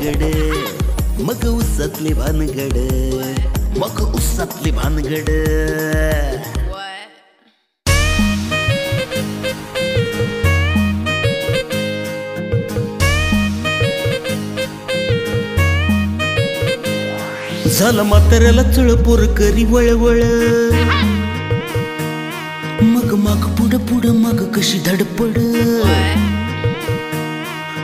भानगड मग उसातली भानगड मग उसातली भानगड झालं म्हाताऱ्याला चळपोर करी वळवळ मग माग पुढं पुढं मग कशी धडपड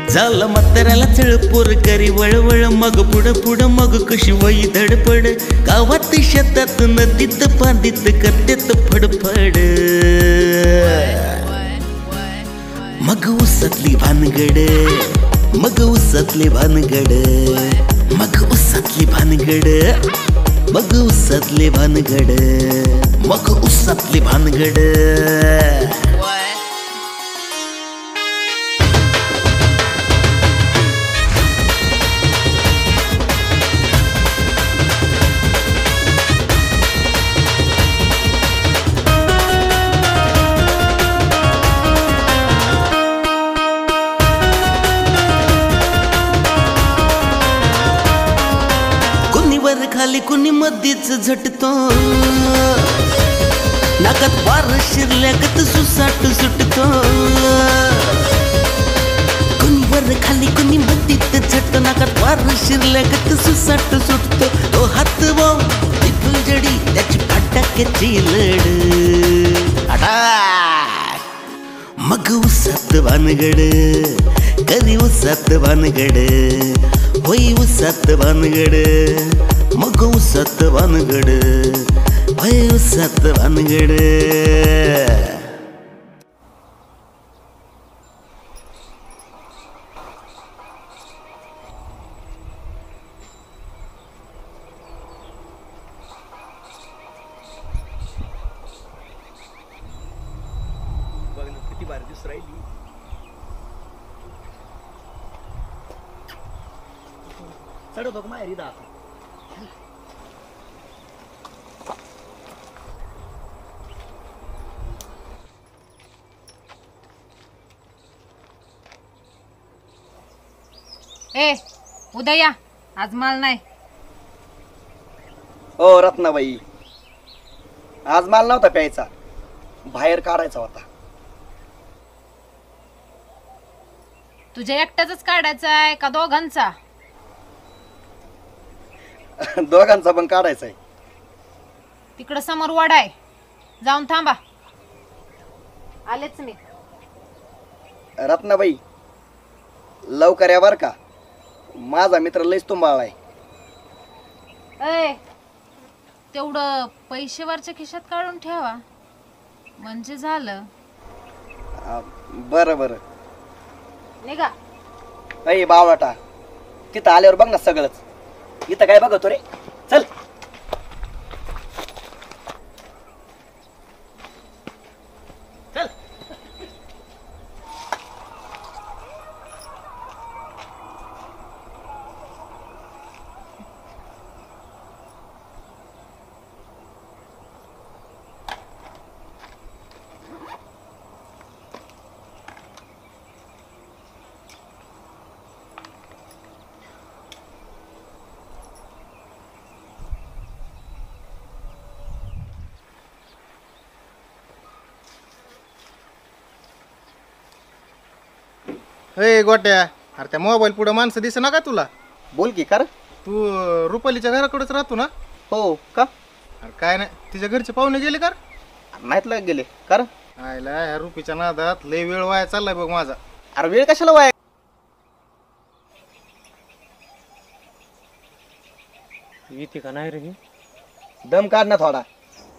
झालं म्हाताऱ्याला चळपोर करी वळवळ मग पुढं पुढं मग कशी वई धडपड गावात शेतात नदीत पांदीत करतेत फडफड मग उसातली भानगड मग उसातली भानगड मग उसातली भानगड मग उसातली भानगड मग उसातली भानगड खाली कुणी मध्येच झटतो नाकात वार शिरल्यागत सुसाट सुटतो कुणी वर खाली कुणी मध्येच झटतो नाकात वार शिरल्यागत सुसाट सुटतो तो हात वो ती फुलझडी त्याची फटाक्याची लड मग उसात भानगड कधी उसात भानगड होई उसात भानगड मग उसात भानगड होय उसात भानगड बघ ना किती भारी दिसू राहिली चढवतो का माहेरी दाखव ए उद्या या आज माल नाही ओ रत्नाबाई आज माल नव्हता प्यायचा बाहेर काढायचा होता तुझ्या एकट्याच काढायचा आहे का दोघांचा दोघांचा पण काढायचा आहे तिकडं समोर वडा आहे जाऊन थांबा आलेच मी रत्नाबाई लवकर या बर का माझा मित्र लयच तुंबाळलाय ए तेवढं पैसेवरच्या खिशात काढून ठेवा म्हणजे झालं बरं बरं निघा अय बावळाटा तिथं आल्यावर बघ ना सगळंच इथं काय बघतो रे चल चल हे गोट्या अरे त्या मोबाईल पुढे माणसं दिसे ना का तुला बोल की कर तू रुपालीच्या घराकडेच राहतो ना हो का अरे काय नाही तिच्या घरचे पाहुणे गेले कर नाहीत लाग गेले कर आयला ह्या रुपीच्या नादात लय वेळ वाया चाललाय बघ माझा अरे वेळ कशाला वाया येते का नाही रे दम काढ ना थोडा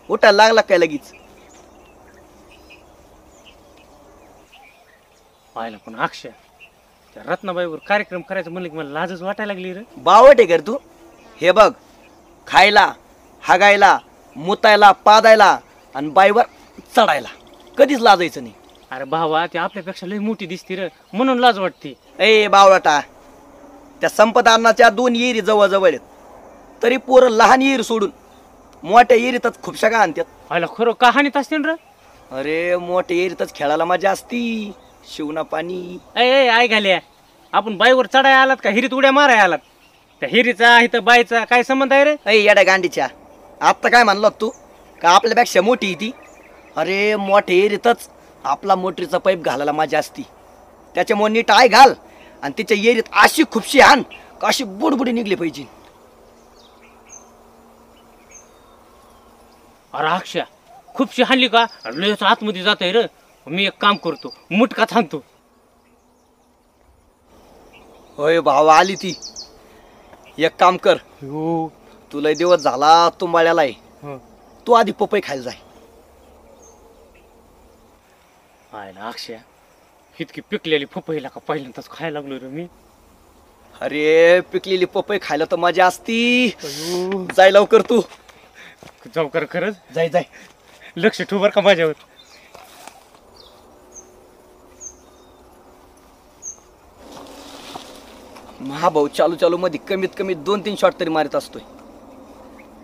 उठायला लागला काय लगेच पाहिलं पण अक्षय त्या रत्नाबाईवर कार्यक्रम करायचं म्हणलं की मला लाजच वाटायला लागली रे बावट आहे कर तू हे बघ खायला हागायला मुतायला पादायला आणि बाईवर चढायला कधीच लाजायचं नाही अरे भावा ती आपल्यापेक्षा लई मोठी दिसती रे म्हणून लाज वाटते ए बावळाटा त्या संपदानाच्या 2 येरी जवळ जवळ आहेत तरी पोरं लहान येर सोडून मोठ्या येरीतच खूपशा का आणतात पाहिलं खरं कहाणीत असते रे अरे मोठ्या येरीतच खेळायला मजा असती शिवना पाणी ऐ ऐ घाल्या आपण बाईवर चढायला आलात का हिरीत उड्या मारायला आलात? त्या हिरीचा इथं बाईचा काय संबंध आहे रे? अय येड्या गांडीच्या, आत्ता काय म्हणलो तू का आपल्यापेक्षा मोठी आहे ती? अरे मोठे एरीतच आपला मोटरीचा पाईप घालायला मजा असती. त्याच्यामुळे नीट आय घाल आणि तिच्या एरीत अशी खुपशी आण का अशी बुडबुडी निघली पाहिजे. अरे अक्षय खूपशी हाणली का लयच आतमध्ये जात आहे रे. मी एक काम करतो, मुटका थांबतो. होय भावा आली ती. एक काम कर, हो. तुला दिवस झाला तुंबाळ्याला आहे, हं. तू आधी पपई खायला जाय. आहे ना अक्षय, इतकी पिकलेली पपईला का पहिल्यांदाच खायला लागलो रे मी. अरे पिकलेली पपई खायला तर मजा असती. जाय लवकर तू. जाऊ कर खरंच. जाय जाय. लक्ष ठेव बर का माझ्यावर. महाभाऊ चालू चालू मध्ये कमीत कमी 2-3 शॉट तरी मारित असतोय.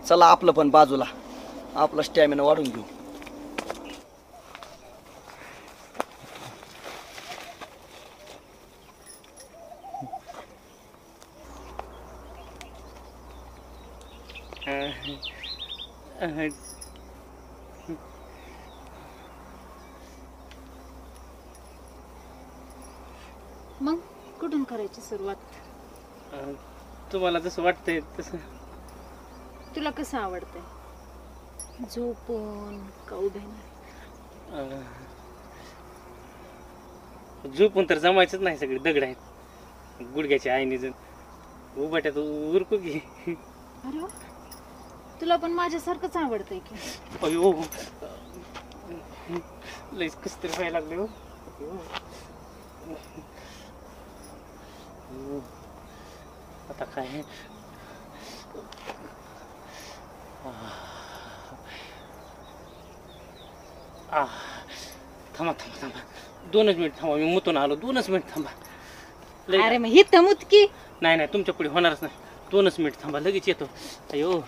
चला आपलं पण बाजूला, आपला स्टॅमिना वाढून घेऊ. मग कुठून करायची सुरुवात? तुम्हाला जसं वाटतंय तसं. तुला कसं आवडतंय, झोपून का उभ्याने? झोपून तर जमायचंच नाही, सगळे दगड आहेत गुडघ्याच्या आईने जण. उभाट्यात उरकू की. अरे वा, तुला पण माझ्यासारखंच आवडतंय की. अयो लईच कस तरी व्हायला लागले हो. आता काय थांबा थांबा थांबा 2च मिनिट थांबा. मी मुतून आलो. 2च मिनिट थांबा. अरे मग ही मुतकी. नाही नाही तुमच्या पुढे होणारच नाही. 2च मिनिट थांबा, लगेच येतो. अयो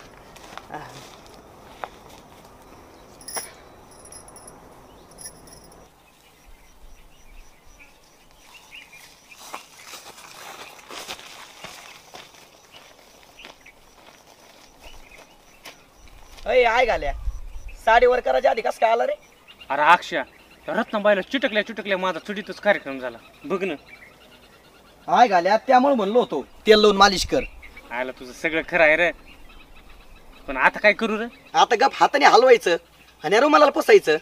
अय आय घाल्या, साडीवर करायच्या आधी कस काय आला रे? अरे अक्षय, रत्नाबाईला चिटकल्या माझा चुडीतच कार्यक्रम झाला बघ ना. आय घाल्या, त्यामुळे म्हणलो होतो तेल लावून मालिश कर. आयला तुझं सगळं खरं आहे रे, पण आता काय करू रे? आता गप हाताने हलवायचं आणि रुमाला पुसायचं.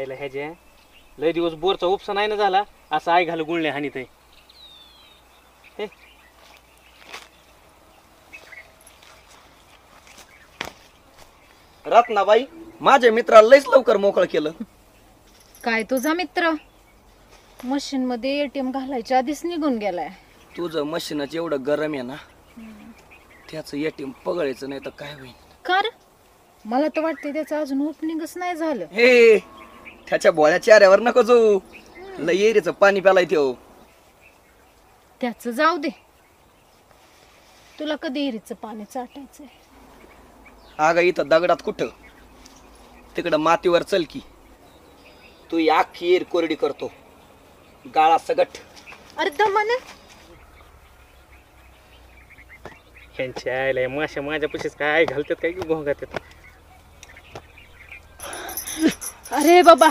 ह्याच्या ह्याच्या लय दिवस बोरचा उपसा नाही ना झाला, असं आई घालू गुळणे हानीत आहे. रत्नाबाई माझ्या मित्राला लयच लवकर मोकळं केलं. काय तुझा मित्र मशीन मध्ये एटीएम घालायच्या आधीच निघून गेलाय. तुझं मशीनच एवढं गरम आहे ना, त्याचं एटीएम पगळायचं नाही तर काय होईल. कार मला तर वाटते त्याचं अजून ओपनिंगच नाही झालं. हे त्याच्या भोळ्या चेहऱ्यावर नको जाऊ, लय एरीचं पाणी प्यालाय त्यो. त्याचं जाऊ दे, तुला कधी एरीचं पाणी चाटायचंय? अगं इथं दगडात कुठं, तिकडं मातीवर चल की. तू अख्खी एरी कोरडी करतो, गाळा सगट. अरे दमाने ह्यांच्या आईला माशा माझ्या पशीच काय घालतात काय की घोंगात येतात. अरे बाबा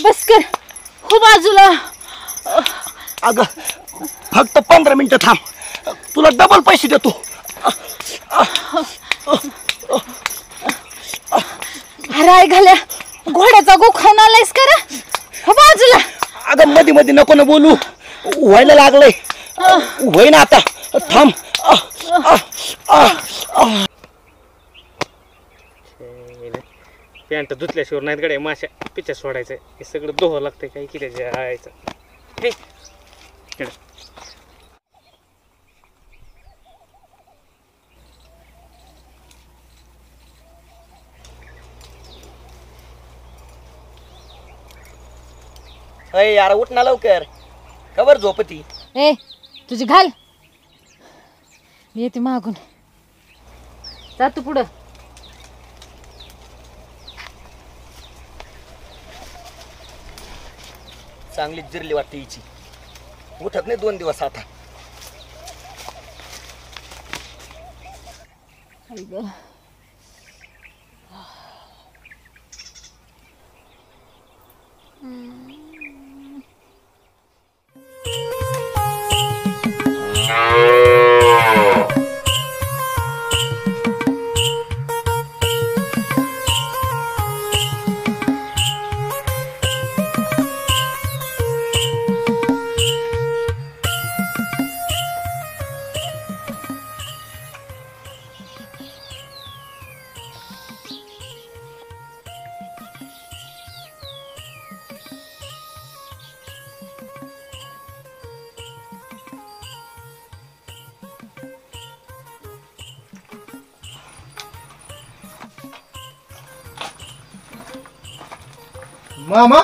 बस कर, हो बाजूला. अगं फक्त 15 मिनिटं थांब, तुला डबल पैसे देतो. अरे आई घाल्या, घोड्याचा गो खाऊन आलायस का रे? हो बाजूला. अगं मध्ये मध्ये नको ना बोलू, व्हायला लागलंय. होय ना आता, थांब. पॅन्ट धुतल्याशिवाय नाहीत गड्या माशा पिच्या सोडायचं. हे सगळं दोहावं लागतंय काही की त्याच्या हे अय यार उठ ना लवकर, खबर झोपती. ए तुझी घाल, मी येते मागून. जा तू पुढं. चांगली जिरली वाटते हिची, उठत नाही 2 दिवस आता. मामा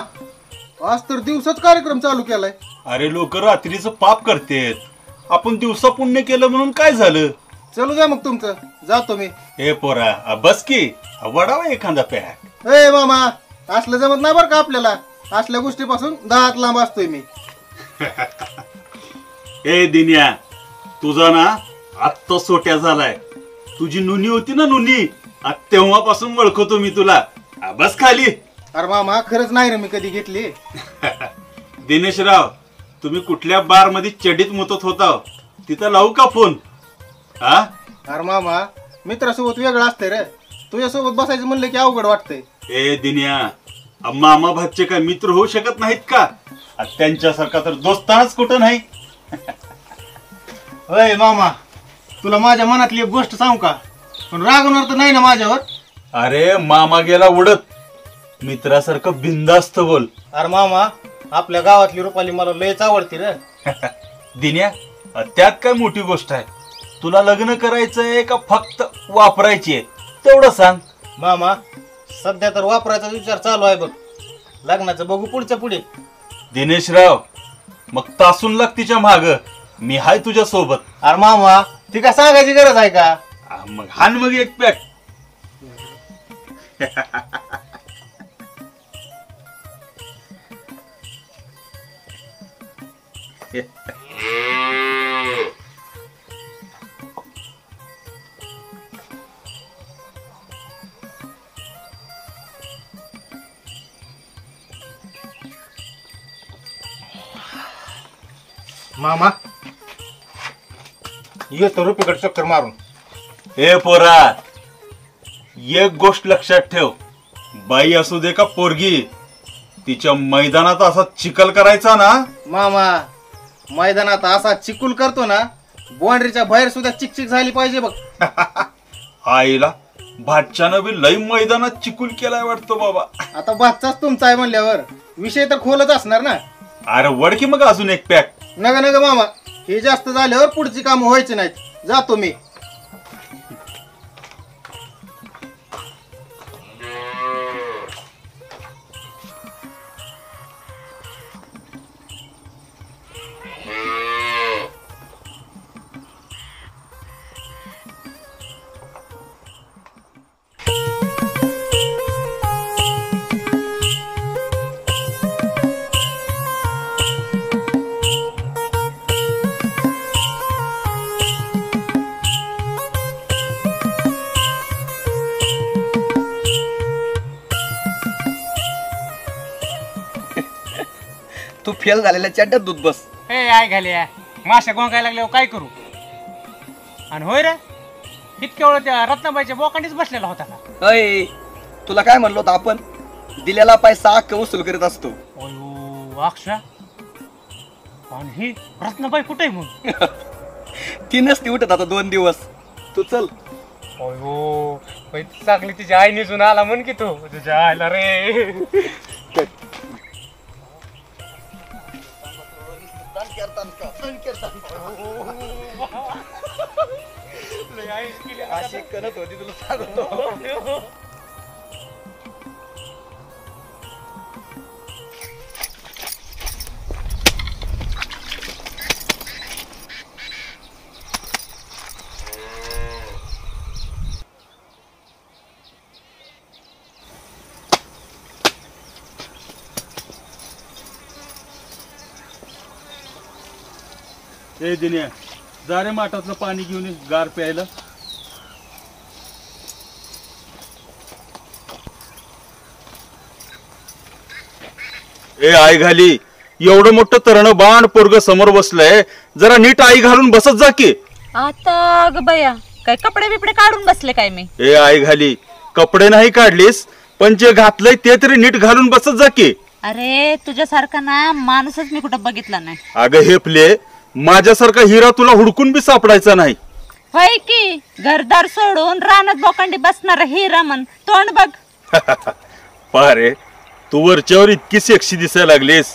आज तर दिवसाच कार्यक्रम चालू केलाय. अरे लोक रात्रीचं पाप करतेत, आपण दिवसा पुण्य केलं म्हणून काय झालं. चलू द्या मग तुमचं, जातो मी. हे पोरा बस की, वडावा एखादा पॅक. ए मामा असलं जमत नाही बरं का आपल्याला, असल्या गोष्टीपासून 10 लांब असतोय मी. ए दिन्या, तुझा ना आत्ता सोट्या झालाय. तुझी नुनी होती ना नुनी, तेव्हापासून ओळखतो मी तुला. बस खाली. अरे मामा खरंच नाही रे मी कधी घेतली. दिनेशराव, तुम्ही कुठल्या बार मध्ये चडीत मुतत होता, तिथं लावू का फोन? हा अरे मामा मित्रासोबत वेगळं असतंय रे, तुझ्यासोबत बसायचं म्हणलं की अवघड वाटतंय. ए दिन्या, मामा भाचे काय मित्र होऊ शकत नाहीत का? त्यांच्यासारखा तर दोस्तानच कुठं नाही. अय मामा तुला माझ्या मनातली एक गोष्ट सांगू का, पण रागवणार तर नाही ना माझ्यावर? अरे मामा गेला उडत, मित्रासारखं बिनधास्त बोल. अरे मामा आपल्या गावातली रुपाली मला लयच आवडते रे. दिन्या, त्यात काय मोठी गोष्ट आहे? तुला लग्न करायचंय का फक्त वापरायची आहे तेवढं सांग. मामा सध्या तर वापरायचा विचार चालू आहे बघ, लग्नाचं बघू पुढच्या पुढे. दिनेशराव, मग तासून लाग तिच्या माग, मी हाय तुझ्या सोबत. अरे मामा ती काय सांगायची गरज आहे का? मग हान मग एक पॅक. मामा येतो रुपीकडे चक्कर मारून. ए पोरा, एक गोष्ट लक्षात ठेव, बाई असू दे का पोरगी, तिच्या मैदानात असा चिखल करायचा ना. मामा मैदानात असा चिकुल करतो ना, बाउंड्रीच्या बाहेर सुद्धा चिकचिक झाली पाहिजे बघ. आईला भाच्यानं बी लई मैदानात चिकुल केलाय वाटतो बाबा. आता बादचाच तुमचा आहे म्हणल्यावर विषय तर खोलच असणार ना. अरे वडकी मग अजून एक पॅक. नग नग मामा, हे जास्त झाल्यावर पुढची कामं व्हायची नाहीत, जातो मी. तू फेल झालेल्या चड्ड्यात दूध बस. ए आय घाल्या, माशा गोंगायला लागल्यावर काय करू? आणि होय रे, इतक्या वेळ त्या रत्नाबाईच्या बोकांडीच बसलेला होता का? अय तुला काय म्हणलो होतं आपण, दिलेला पैसा अख्ख वसूल करीत असतो. अयो अक्षा, आणि ही रत्नाबाई कुठे मग? ती नसती उठत आता 2 दिवस. तू चल. अयो चांगली तिच्या आई निजून आला म्हण की तू, तुझ्या आईला रे. अशी करत होती तुला सांगतो. ए दिन्या जा रे माठातलं पाणी घेऊन ये, गार प्यायला. ए आई घाली, एवढं मोठं तरण बाण पोरग समोर बसलंय, जरा नीट आई घालून बसत जा की. आता ग बया, काय कपडे बिपडे काढून बसले काय मी? ए आई घाली, कपडे नाही काढलीस, पण जे घातलंय ते तरी नीट घालून बसत जा की. अरे तुझ्यासारखा ना माणूसच मी कुठं बघितला नाही. अगं हेपले, माझ्यासारखा हिरा तुला हुडकून बी सापडायचा नाही. होय की, घरदार सोडून रानात बोकांडी बसणार हिरा मन तोंड बघ. पारे, तू वरच्यावर इतकी सेक्सी दिसायला लागलीस,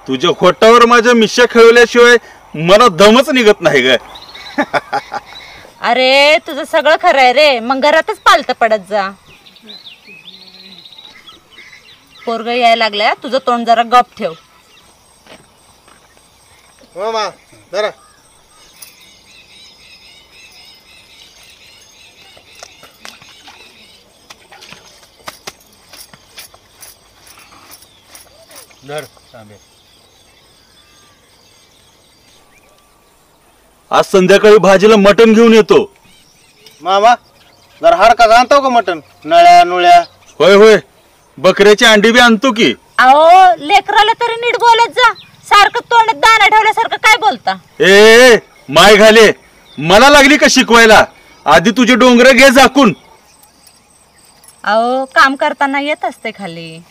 तुझ्या खोटावर माझ्या मिश्या खेळवल्याशिवाय मला दमच निघत नाही ग. अरे तुझं सगळं खरं आहे रे, मग घरातच पालत पडत जा. पोरग यायला लागल्या, तुझं तोंड जरा गप ठेव. मामा जरा धर तांबे. आज संध्याकाळी भाजीला मटण घेऊन येतो. मामा जरा हाडका आणतो का मटण? नळ्या नुळ्या. होय होय, बकऱ्याची अंडी बी आणतो की. अहो लेकराला तरी नीट बोलत जा, सारखं तोंडात दाणा ठेवल्यासारखं काय बोलता? ए माय घाले, मला लागली का शिकवायला? आधी तुझे डोंगर घे झाकून. अहो काम करताना येत असते खाली.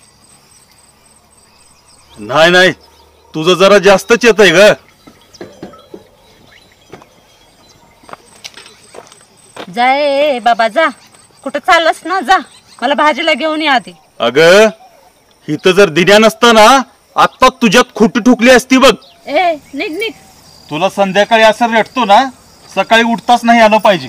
नाही नाही, तुझं जरा जास्तच येत आहे ग. जाय बाबा जा, कुठं चाललंस ना, जा मला भाजीला घेऊन या आधी. अगं इथं जर दिन्या नसतं ना, आता तुझ्यात खुटी ठुकली असती बघ. ए निघ निघ. तुला संध्याकाळी असं रटतो ना, सकाळी उठताच नाही आलं पाहिजे.